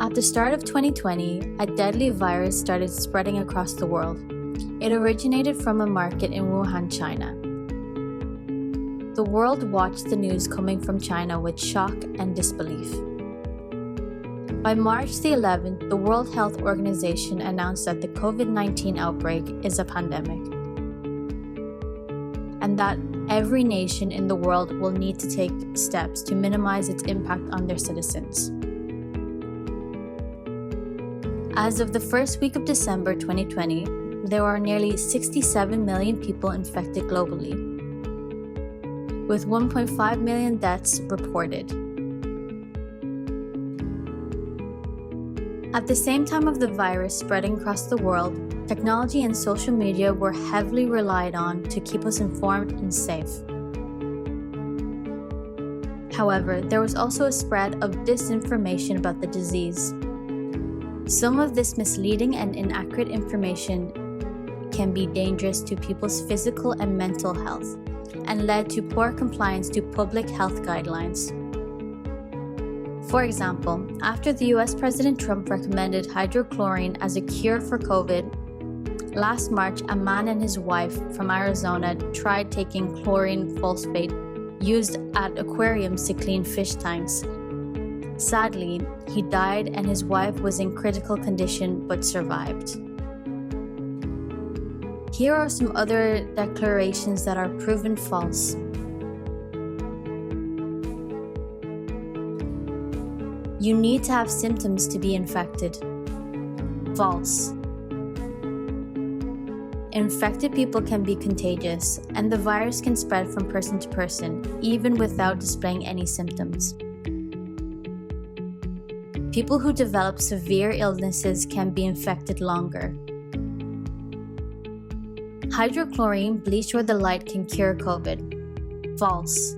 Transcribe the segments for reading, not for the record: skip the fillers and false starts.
At the start of 2020, a deadly virus started spreading across the world. It originated from a market in Wuhan, China. The world watched the news coming from China with shock and disbelief. By March the 11th, the World Health Organization announced that the COVID-19 outbreak is a pandemic, and that every nation in the world will need to take steps to minimize its impact on their citizens. As of the first week of December 2020, there are nearly 67 million people infected globally, with 1.5 million deaths reported. At the same time of the virus spreading across the world, technology and social media were heavily relied on to keep us informed and safe. However, there was also a spread of disinformation about the disease. Some of this misleading and inaccurate information can be dangerous to people's physical and mental health and led to poor compliance to public health guidelines. For example, after the US President Trump recommended hydrochlorine as a cure for COVID, last March a man and his wife from Arizona tried taking chlorine phosphate used at aquariums to clean fish tanks. Sadly, he died and his wife was in critical condition but survived. Here are some other declarations that are proven false. You need to have symptoms to be infected. False. Infected people can be contagious, and the virus can spread from person to person, even without displaying any symptoms. People who develop severe illnesses can be infected longer. Hydrochlorine bleached where the light can cure COVID. False.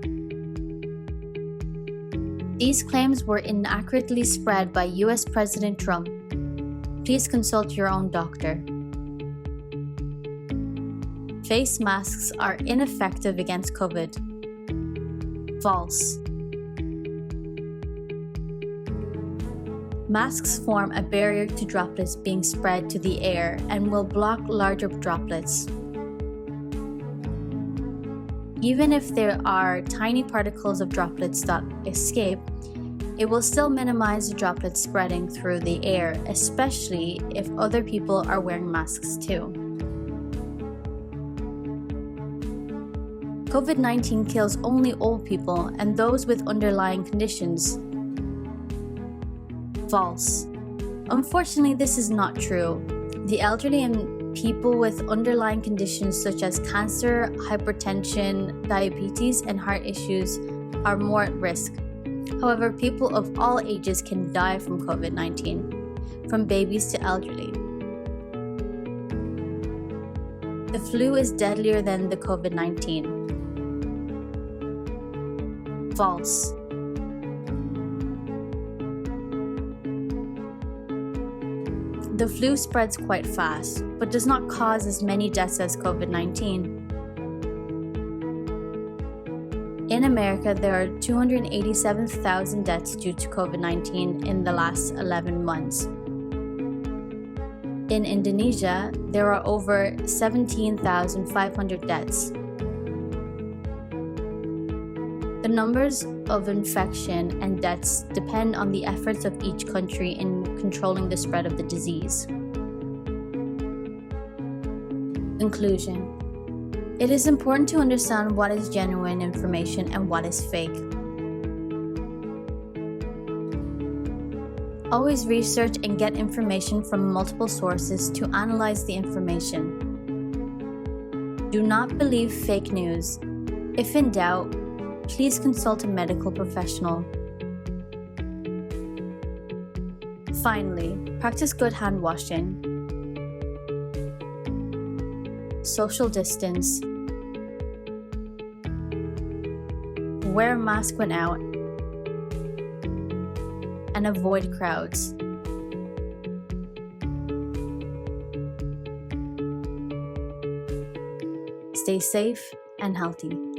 These claims were inaccurately spread by US President Trump. Please consult your own doctor. Face masks are ineffective against COVID. False. Masks form a barrier to droplets being spread to the air and will block larger droplets. Even if there are tiny particles of droplets that escape, it will still minimize the droplets spreading through the air, especially if other people are wearing masks too. COVID-19 kills only old people and those with underlying conditions. False. Unfortunately, this is not true. The elderly and people with underlying conditions such as cancer, hypertension, diabetes, and heart issues are more at risk. However, people of all ages can die from COVID-19, from babies to elderly. The flu is deadlier than the COVID-19. False. The flu spreads quite fast, but does not cause as many deaths as COVID-19. In America, there are 287,000 deaths due to COVID-19 in the last 11 months. In Indonesia, there are over 17,500 deaths. The numbers of infection and deaths depend on the efforts of each country in controlling the spread of the disease. Conclusion. It is important to understand what is genuine information and what is fake. Always research and get information from multiple sources to analyze the information. Do not believe fake news. If in doubt, please consult a medical professional. Finally, practice good hand washing, social distance, wear a mask when out, and avoid crowds. Stay safe and healthy.